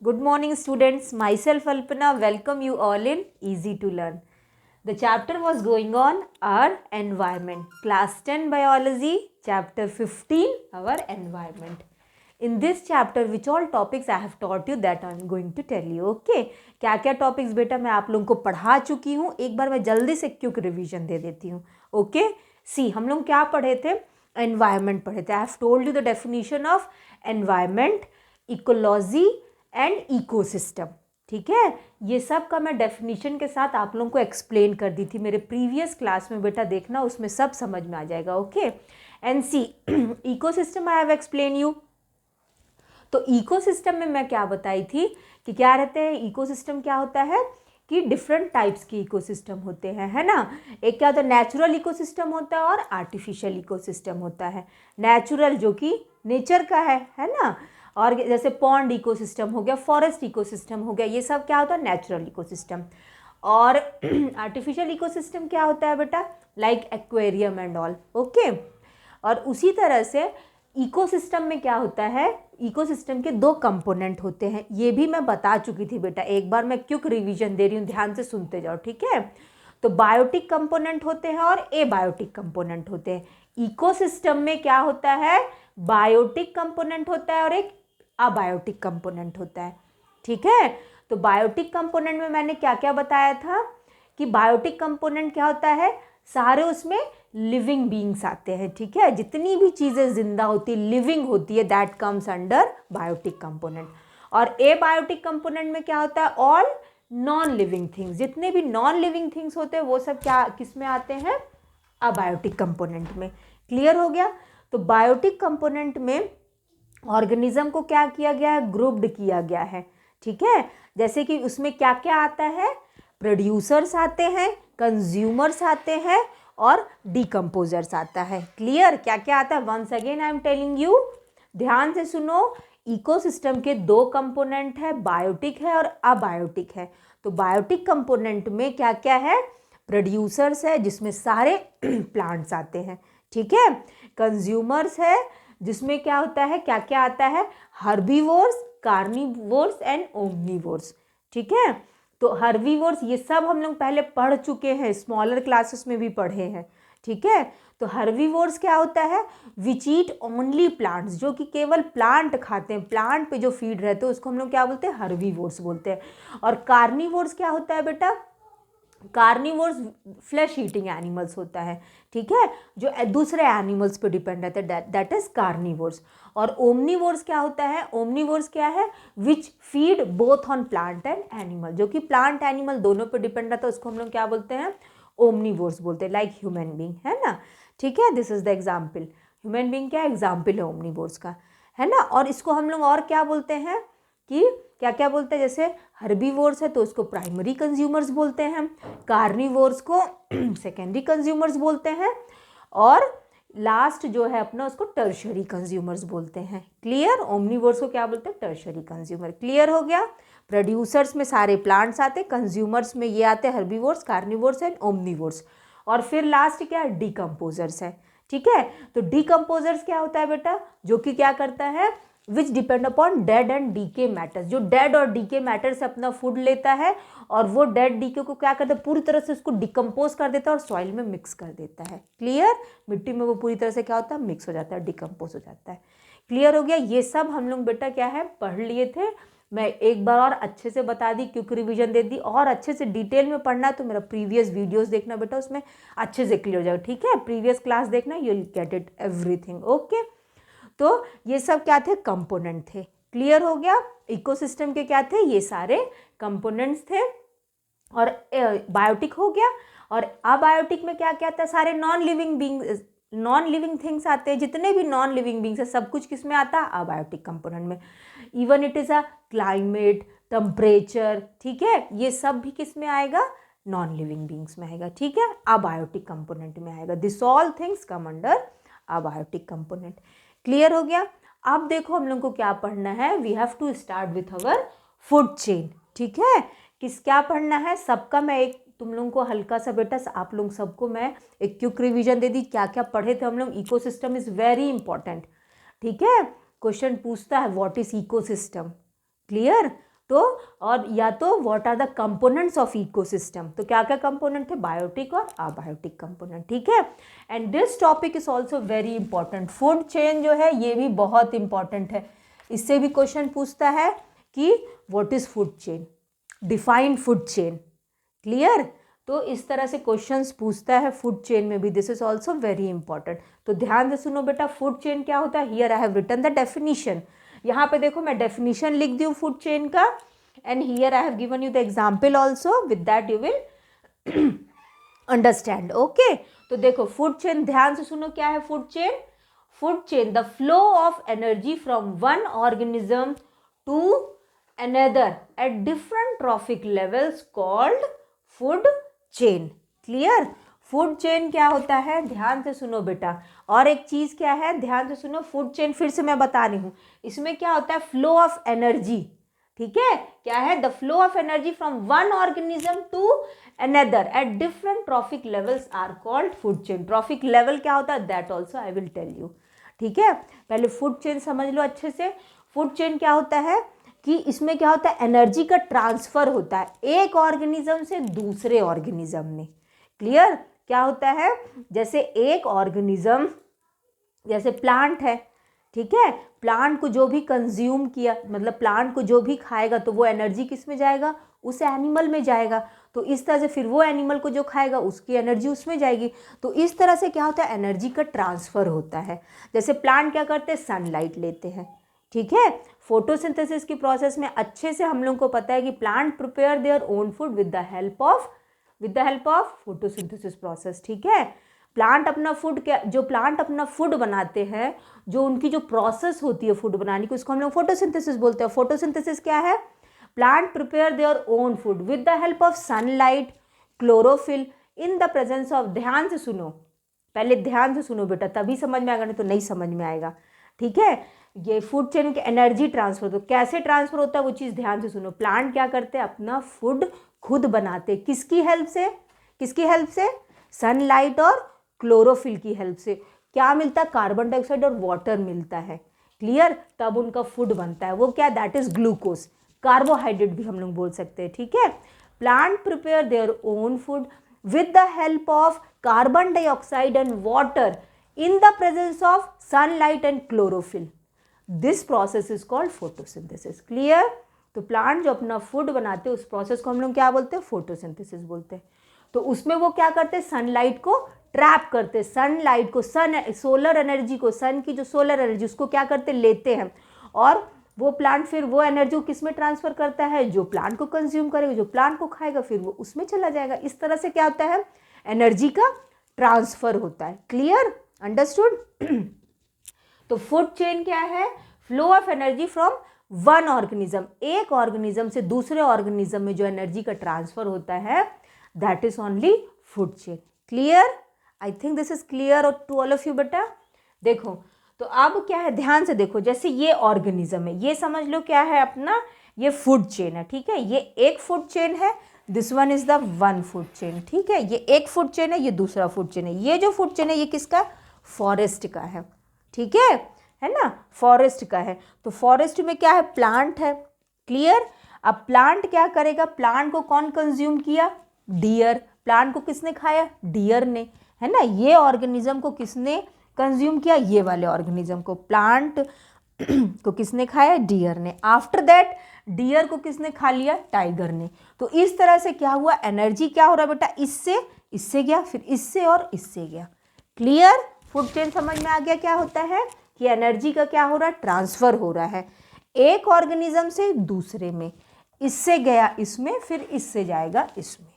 Good morning, students. Myself, Alpana, welcome you all in Easy to Learn. The chapter was going on our environment. Class 10 Biology, Chapter 15, our environment. In this chapter, which all topics I have taught you that I am going to tell you. Okay? क्या क्या topics बेटा मैं आप लोगों को पढ़ा चुकी हूँ, एक बार मैं जल्दी से क्विक रिवीजन दे देती हूँ. ओके सी हम लोग क्या पढ़े थे? एनवायरमेंट पढ़े थे. I have told you the definition of environment, ecology and ecosystem. ठीक है, ये सब का मैं डेफिनेशन के साथ आप लोगों को एक्सप्लेन कर दी थी मेरे प्रीवियस क्लास में. बेटा देखना, उसमें सब समझ में आ जाएगा. Okay and see ecosystem I have explain you. तो इकोसिस्टम में मैं क्या बताई थी कि क्या रहते हैं इकोसिस्टम, क्या होता है कि डिफरेंट टाइप्स के इकोसिस्टम होते हैं, है ना. एक क्या होता है नेचुरल इकोसिस्टम होता है और आर्टिफिशियल इकोसिस्टम होता है. नेचुरल जो कि नेचर का है ना. और जैसे पॉन्ड इकोसिस्टम हो गया, फॉरेस्ट इकोसिस्टम हो गया, ये सब क्या होता है नेचुरल इकोसिस्टम. और आर्टिफिशियल इकोसिस्टम क्या होता है बेटा, like aquarium and all. Okay, और उसी तरह से इकोसिस्टम में क्या होता है, इकोसिस्टम के दो कंपोनेंट होते हैं. ये भी मैं बता चुकी थी बेटा, एक बार मैं क्विक रिवीजन दे रही हूँ, ध्यान से सुनते जाओ. ठीक है, तो बायोटिक कंपोनेंट होते हैं और एबायोटिक कंपोनेंट होते हैं. इकोसिस्टम में क्या होता है, बायोटिक कंपोनेंट होता है और एक अबायोटिक कंपोनेंट होता है. ठीक है, तो बायोटिक कंपोनेंट में मैंने क्या क्या बताया था कि बायोटिक कंपोनेंट क्या होता है, सारे उसमें लिविंग बीइंग्स आते हैं. ठीक है, जितनी भी चीज़ें जिंदा होती लिविंग होती है that comes under biotic component. और एबायोटिक कंपोनेंट में क्या होता है, ऑल नॉन लिविंग थिंग्स. जितने भी नॉन लिविंग थिंग्स होते हैं वो सब क्या किस में आते हैं, अबायोटिक कंपोनेंट में. क्लियर हो गया. तो बायोटिक कंपोनेंट में ऑर्गेनिज्म को क्या किया गया है, ग्रुप्ड किया गया है. ठीक है, जैसे कि उसमें क्या क्या आता है, प्रोड्यूसर्स आते हैं, कंज्यूमर्स आते हैं और डिकम्पोजर्स आता है. क्लियर, क्या क्या आता है, once again I am telling you, ध्यान से सुनो. इकोसिस्टम के दो कंपोनेंट है, बायोटिक है और अबायोटिक है. तो बायोटिक कंपोनेंट में क्या क्या है, प्रोड्यूसर्स है जिसमें सारे प्लांट्स आते हैं. ठीक है, कंज्यूमर्स है जिसमें क्या होता है, क्या क्या आता है, हर्बीवोर्स, कार्निवोर्स एंड ओमनीवोर्स. ठीक है, तो हर्बीवोर्स ये सब हम लोग पहले पढ़ चुके हैं, स्मॉलर क्लासेस में भी पढ़े हैं. ठीक है, तो हर्बीवोर्स क्या होता है, विच ईट ओनली प्लांट्स, जो कि केवल प्लांट खाते हैं, प्लांट पे जो फीड रहते हैं उसको हम लोग क्या बोलते हैं, हर्बीवोर्स बोलते हैं. और कार्निवोर्स क्या होता है बेटा, कार्निवोर्स फ्लैश ईटिंग एनिमल्स होता है. ठीक है, जो दूसरे एनिमल्स पे डिपेंड रहते हैं, दैट इज कार्निवोर्स. और ओमनीवोर्स क्या होता है, ओमनीवोर्स क्या है, which feed both on plant and animal, जो कि प्लांट एनिमल दोनों पे डिपेंड रहता है, उसको हम लोग क्या बोलते हैं, ओमनीवोर्स बोलते हैं, लाइक ह्यूमन बींग, है ना. ठीक है, this is the example. Human being क्या एग्जाम्पल है ओमनीवोर्स का, है ना. और इसको हम लोग और क्या बोलते हैं कि क्या क्या बोलते हैं, जैसे हर्बीवोर्स है तो उसको प्राइमरी कंज्यूमर्स बोलते हैं, कार्निवोर्स को सेकेंडरी कंज्यूमर्स बोलते हैं, और लास्ट जो है अपना उसको टर्शरी कंज्यूमर्स बोलते हैं. क्लियर, ओमनीवोर्स को क्या बोलते हैं, टर्शरी कंज्यूमर. क्लियर हो गया. प्रोड्यूसर्स में सारे प्लांट्स आते, कंज्यूमर्स में ये आते हैं हर्बीवोर्स, कार्निवोर्स एंड ओमनीवोर्स. और फिर लास्ट क्या है, डिकम्पोजर्स है. ठीक है, तो डिकम्पोजर्स क्या होता है बेटा, जो कि क्या करता है, which depend upon dead and decay matters, जो डेड और डीके मैटर से अपना फूड लेता है और वो डेड डीके को क्या करता है, पूरी तरह से उसको डिकम्पोज कर देता है और सॉइल में मिक्स कर देता है. क्लियर, मिट्टी में वो पूरी तरह से क्या होता है, मिक्स हो जाता है, डिकम्पोज हो जाता है. क्लियर हो गया. ये सब हम लोग बेटा क्या है पढ़ लिए थे. मैं एक बार और अच्छे से बता दी, क्विक रिवीजन दे दी. और अच्छे से डिटेल में पढ़ना है तो मेरा प्रीवियस वीडियोस देखना बेटा, उसमें अच्छे से क्लियर हो जाएगा. ठीक है, प्रीवियस क्लास देखना, you will get it everything. Okay, तो ये सब क्या थे, कंपोनेंट थे. क्लियर हो गया. इकोसिस्टम के क्या थे, ये सारे कंपोनेंट्स थे. और बायोटिक हो गया. और अबायोटिक में क्या क्या था, सारे non living being, non living things आते हैं. जितने भी नॉन लिविंग बींग्स है सब कुछ किस में आता है, अबायोटिक कंपोनेंट में. Even it is a climate, temperature, ठीक है, ये सब भी किस में आएगा, नॉन लिविंग बींग्स में आएगा. ठीक है, अबायोटिक कंपोनेंट में आएगा. This all things come under abiotic component. Clear हो गया. अब देखो हम लोग को क्या पढ़ना है, we have to start with our food chain. ठीक है, किस क्या पढ़ना है सबका, मैं एक तुम लोगों को हल्का सा बेटा, आप लोग सबको मैं एक क्विक रिवीजन दे दी, क्या क्या पढ़े थे हम लोग. Ecosystem is very important. ठीक है, क्वेश्चन पूछता है व्हाट इज इकोसिस्टम. क्लियर, तो और या तो what are the components of ecosystem, तो क्या क्या कंपोनेंट थे, बायोटिक और अबायोटिक कंपोनेंट, ठीक है। And this topic is also very important. Food chain जो है ये भी बहुत इंपॉर्टेंट है, इससे भी क्वेश्चन पूछता है कि what is food chain, define food chain, clear. तो इस तरह से क्वेश्चंस पूछता है फूड चेन में भी, this is also very important. तो ध्यान से सुनो बेटा, फूड चेन क्या होता है, here I have written the definition. यहाँ पे देखो मैं डेफिनेशन लिख दी हूँ फूड चेन का, and here I have given you the example also, with that you will understand, okay. तो देखो फूड चेन, ध्यान से सुनो क्या है food chain. Food chain, the flow of energy from one organism to another at different trophic levels called food chain, clear. Food chain क्या होता है, ध्यान से सुनो बेटा। और एक चीज क्या है, ध्यान से सुनो, फूड चेन फिर से मैं बता रही हूँ, इसमें क्या होता है, फ्लो ऑफ एनर्जी, ठीक है। क्या है, the flow of energy from one organism to another at different trophic levels are called food chain. Trophic level क्या होता है, that also I will tell you, ठीक है। पहले फूड चेन समझ लो अच्छे से। फूड चेन क्या होता है कि इसमें क्या होता है, एनर्जी का ट्रांसफर होता है एक ऑर्गेनिज्म से दूसरे ऑर्गेनिज्म में, क्लियर। क्या होता है, जैसे एक ऑर्गेनिज्म, जैसे प्लांट है, ठीक है, प्लांट को जो भी कंज्यूम किया, मतलब प्लांट को जो भी खाएगा तो वो एनर्जी किस में जाएगा, उस एनिमल में जाएगा। तो इस तरह से फिर वो एनिमल को जो खाएगा उसकी एनर्जी उसमें जाएगी। तो इस तरह से क्या होता है, एनर्जी का ट्रांसफ़र होता है। जैसे प्लांट क्या करते हैं, सनलाइट लेते हैं, ठीक है। फोटोसिंथेसिस की प्रोसेस में अच्छे से हम लोग को पता है कि plant prepare their own food with the help of photosynthesis process, ठीक है। प्लांट अपना फूड, क्या जो प्लांट अपना फूड बनाते हैं, जो उनकी जो प्रोसेस होती है फूड बनाने की, उसको हम लोग फोटोसिंथेसिस बोलते हैं। फोटोसिंथेसिस क्या है, plant prepare their own food with the help of sunlight, chlorophyll, in the presence of, ध्यान से सुनो, पहले ध्यान से सुनो बेटा, तभी समझ में आएगा, नहीं तो नहीं समझ में आएगा, ठीक है। ये फूड चेन की एनर्जी ट्रांसफर, तो कैसे ट्रांसफर होता है वो चीज़ ध्यान से सुनो। प्लांट क्या करते हैं, अपना फूड खुद बनाते, किसकी हेल्प से, सनलाइट और क्लोरोफिल की हेल्प से। क्या मिलता है, कार्बन डाइऑक्साइड और वाटर मिलता है, क्लियर। तब उनका फूड बनता है, वो क्या, दैट इज ग्लूकोज, कार्बोहाइड्रेट भी हम लोग बोल सकते हैं, ठीक है। Plant prepare their own food with the help of carbon dioxide and water in the presence of sunlight and chlorophyll. This process is called photosynthesis, clear. तो प्लांट जो अपना फूड बनाते हैं उस प्रोसेस को हम लोग क्या बोलते हैं, फोटोसिंथेसिस बोलते हैं। तो उसमें वो क्या करते हैं, सनलाइट को ट्रैप करते हैं, सनलाइट को, सोलर एनर्जी को, सन की जो सोलर एनर्जी उसको क्या करते, लेते हैं। और वो प्लांट फिर वो एनर्जी को किस में ट्रांसफर करता है, जो प्लांट को कंज्यूम करेगा, जो प्लांट को खाएगा, फिर वो उसमें चला जाएगा। इस तरह से क्या होता है, एनर्जी का ट्रांसफर होता है, क्लियर, अंडरस्टूड। तो फूड चेन क्या है, flow of energy from one organism, एक ऑर्गेनिज्म से दूसरे ऑर्गेनिज्म में जो एनर्जी का ट्रांसफर होता है, that is only food chain, clear. I think this is clear to all of you बेटा। देखो तो अब क्या है, ध्यान से देखो, जैसे ये ऑर्गेनिज्म है, ये समझ लो क्या है अपना, ये फूड चेन है, ठीक है। ये एक फूड चेन है, this one is the one food chain, ठीक है। ये एक फूड चेन है, ये दूसरा फूड चेन है। ये जो फूड चेन है ये किसका, फॉरेस्ट का है, ठीक है ना, फॉरेस्ट का है। तो फॉरेस्ट में क्या है, प्लांट है, क्लियर। अब प्लांट क्या करेगा, प्लांट को कौन कंज्यूम किया, डियर। प्लांट को किसने खाया, डियर ने, है ना। ये ऑर्गेनिज्म को किसने कंज्यूम किया, ये वाले ऑर्गेनिज्म को, प्लांट को किसने खाया, डियर ने। आफ्टर दैट डियर को किसने खा लिया, टाइगर ने। तो इस तरह से क्या हुआ, एनर्जी क्या हो रहा है बेटा, इससे गया, फिर इससे और इससे गया, क्लियर। फूड चेन समझ में आ गया क्या होता है, कि एनर्जी का क्या हो रहा है, ट्रांसफर हो रहा है एक ऑर्गेनिज्म से दूसरे में, इससे गया इसमें, फिर इससे जाएगा इसमें,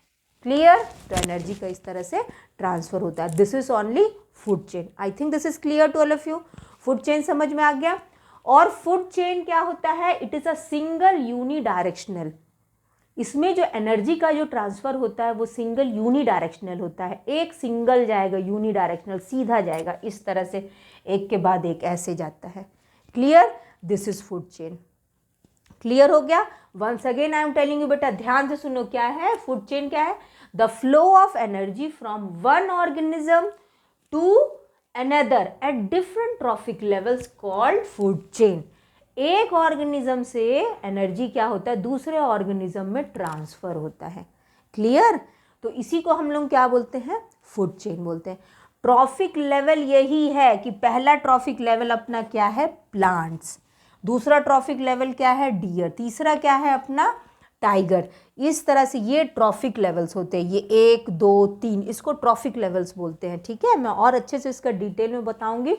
क्लियर। तो एनर्जी का इस तरह से ट्रांसफर होता है, this is only food chain. I think this is clear to all of you. Food chain समझ में आ गया। और फूड चेन क्या होता है, it is a single unidirectional, इसमें जो एनर्जी का जो ट्रांसफर होता है वो सिंगल यूनिडायरेक्शनल होता है, एक सिंगल जाएगा यूनिडायरेक्शनल, सीधा जाएगा, इस तरह से एक के बाद एक ऐसे जाता है, clear. This is food chain, clear हो गया। Once again I am telling you बेटा, ध्यान से सुनो क्या है फूड चेन, क्या है, the flow of energy from one organism to another at different trophic levels called food chain. एक ऑर्गेनिज्म से एनर्जी क्या होता है, दूसरे ऑर्गेनिज्म में ट्रांसफर होता है। क्लियर? तो इसी को हम लोग क्या बोलते हैं, फूड चेन बोलते हैं। ट्रॉफिक लेवल यही है कि पहला ट्रॉफिक लेवल अपना क्या है, प्लांट्स, दूसरा ट्रॉफिक लेवल क्या है, डियर, तीसरा क्या है अपना टाइगर। इस तरह से ये ट्रॉफिक लेवल्स होते हैं, ये 1 2 3, इसको ट्रॉफिक लेवल्स बोलते हैं। ठीक है, मैं और अच्छे से इसका डिटेल में बताऊंगी,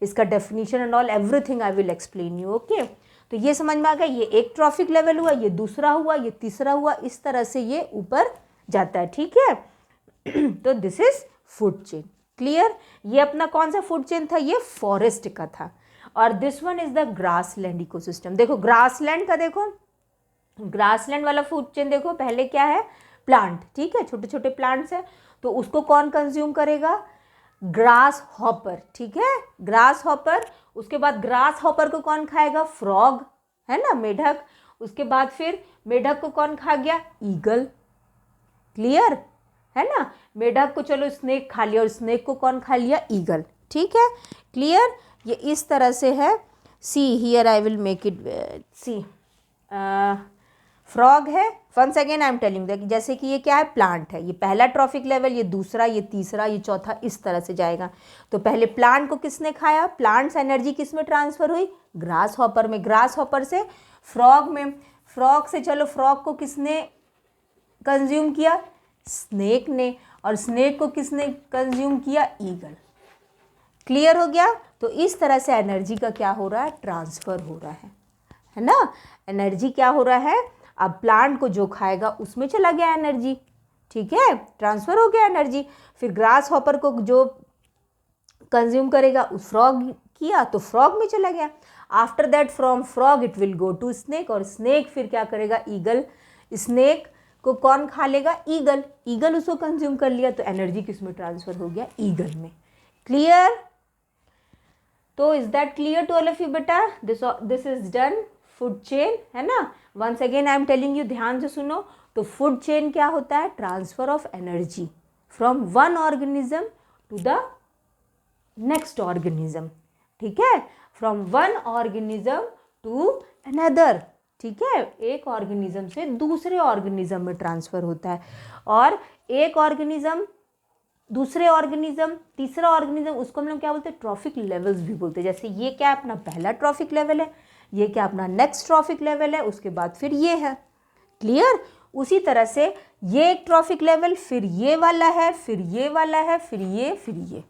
इसका definition and all everything I will explain you. Okay, तो ये समझ में आ गया, ये एक ट्रॉफिक लेवल हुआ, ये दूसरा हुआ, ये तीसरा हुआ, इस तरह से ये ऊपर जाता है। ठीक है तो this is food chain. Clear? ये अपना कौन सा फूड चेन था, ये फॉरेस्ट का था। और this one is the grassland ecosystem. देखो ग्रासलैंड का, देखो ग्रासलैंड वाला फूड चेन देखो, पहले क्या है, प्लांट, ठीक है, छोटे छोटे प्लांट्स हैं, तो उसको कौन कंज्यूम करेगा, ग्रास हॉपर। ठीक है, ग्रास हॉपर। उसके बाद ग्रास हॉपर को कौन खाएगा, फ्रॉग, है ना, मेढक। उसके बाद फिर मेढक को कौन खा गया, ईगल। क्लियर है ना, मेढक को चलो स्नेक खा लिया, और स्नेक को कौन खा लिया, ईगल। ठीक है, क्लियर? ये इस तरह से है। See here I will make it, see frog है, once again I am telling that, जैसे कि ये क्या है, प्लांट है, ये पहला ट्रॉफिक लेवल, ये दूसरा, ये तीसरा, ये चौथा, इस तरह से जाएगा। तो पहले प्लांट को किसने खाया, प्लांट्स एनर्जी किस में ट्रांसफर हुई, ग्रास हॉपर में, ग्रास हॉपर से फ्रॉग में, फ्रॉग से चलो फ्रॉग को किसने कंज्यूम किया, स्नेक ने, और स्नेक को किसने कंज्यूम किया, ईगल। क्लियर हो गया? तो इस तरह से एनर्जी का क्या हो रहा है, ट्रांसफर हो रहा है ना, एनर्जी क्या हो रहा है, अब प्लांट को जो खाएगा उसमें चला गया एनर्जी। ठीक है, ट्रांसफर हो गया एनर्जी। फिर ग्रास हॉपर को जो कंज्यूम करेगा, उस फ्रॉग किया तो फ्रॉग में चला गया। After that from frog it will go to snake, और स्नेक फिर क्या करेगा, ईगल। स्नेक को कौन खा लेगा, ईगल, ईगल उसको कंज्यूम कर लिया, तो एनर्जी किस में ट्रांसफर हो गया, ईगल में। क्लियर? तो is that clear to all of you बेटा? This is done food chain, है ना। Once again I am telling you, ध्यान से सुनो। तो फूड चेन क्या होता है, transfer of energy from one organism to the next organism. ठीक है, from one organism to another. ठीक है, एक ऑर्गेनिज्म से दूसरे ऑर्गेनिज्म में ट्रांसफर होता है, और एक ऑर्गेनिज्म दूसरे ऑर्गेनिज्म, तीसरा ऑर्गेनिज्म, उसको हम लोग क्या बोलते हैं, ट्रॉफिक लेवल्स भी बोलते हैं। जैसे ये क्या अपना पहला ट्रॉफिक लेवल है, ये क्या अपना नेक्स्ट ट्रॉफिक लेवल है, उसके बाद फिर ये है। क्लियर? उसी तरह से ये एक ट्रॉफिक लेवल, फिर ये वाला है, फिर ये वाला है, फिर ये, फिर ये।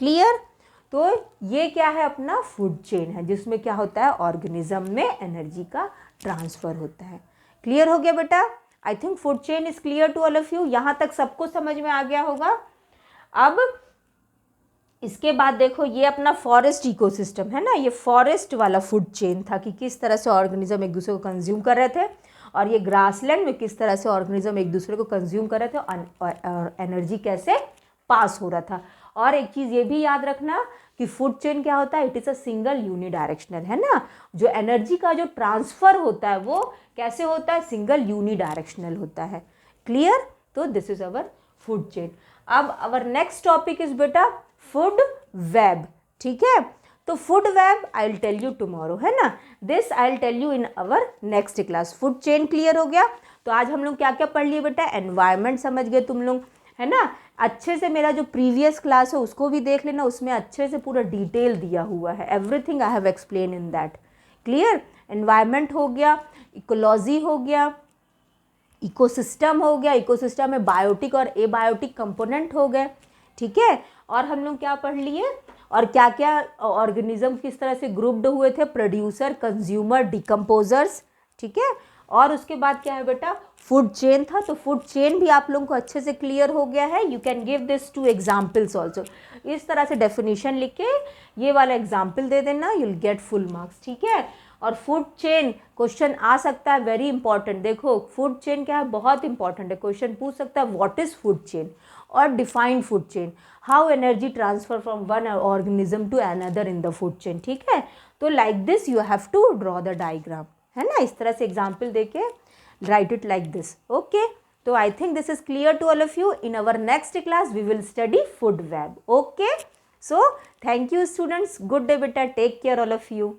क्लियर? तो ये क्या है, अपना फूड चेन है, जिसमें क्या होता है, ऑर्गेनिज्म में एनर्जी का ट्रांसफर होता है। क्लियर हो गया बेटा? I think food chain is clear to all of you. यहाँ तक सबको समझ में आ गया होगा। अब इसके बाद देखो, ये अपना फॉरेस्ट इकोसिस्टम है ना, ये फॉरेस्ट वाला फूड चेन था कि किस तरह से ऑर्गेनिज्म एक दूसरे को कंज्यूम कर रहे थे, और ये ग्रासलैंड में किस तरह से ऑर्गेनिज्म एक दूसरे को कंज्यूम कर रहे थे, और एनर्जी कैसे पास हो रहा था। और एक चीज़ ये भी याद रखना कि फूड चेन क्या होता है, it is a single unidirectional, है ना। जो एनर्जी का जो ट्रांसफ़र होता है वो कैसे होता है, सिंगल यूनिडायरेक्शनल होता है। क्लियर? तो this is our food chain. अब अवर नेक्स्ट टॉपिक इज बेटा फूड वेब। ठीक है, तो food web I will tell you tomorrow, है ना। This I will tell you in our next class. Food chain clear हो गया? तो आज हम लोग क्या क्या पढ़ लिए बेटा, एनवायरनमेंट समझ गए तुम लोग, है ना। अच्छे से मेरा जो प्रीवियस क्लास है उसको भी देख लेना, उसमें अच्छे से पूरा डिटेल दिया हुआ है, everything I have explain in that. Clear? Environment हो गया, इकोलॉजी हो गया, इकोसिस्टम हो गया, इकोसिस्टम में बायोटिक और एबायोटिक कंपोनेंट हो गए। ठीक है, और हम लोग क्या पढ़ लिए, और क्या क्या ऑर्गेनिज्म किस तरह से ग्रुप्ड हुए थे, प्रोड्यूसर, कंज्यूमर, डिकम्पोजर्स। ठीक है, और उसके बाद क्या है बेटा, फूड चेन था। तो फूड चेन भी आप लोगों को अच्छे से क्लियर हो गया है। You can give this two examples also. इस तरह से डेफिनेशन लिख के ये वाला एग्जाम्पल दे देना, you will get full marks. ठीक है, और फूड चेन क्वेश्चन आ सकता है, वेरी इंपॉर्टेंट। देखो फूड चेन क्या है, बहुत इंपॉर्टेंट है, क्वेश्चन पूछ सकता है व्हाट इज फूड चेन, और define food chain, how energy transfer from one organism to another in the food chain. ठीक है, तो like this you have to draw the diagram, है ना। इस तरह से एग्जाम्पल देके right it like this. Okay, तो I think this is clear to all of you. In our next class we will study food web. Okay, so thank you students, good day beta, take care all of you.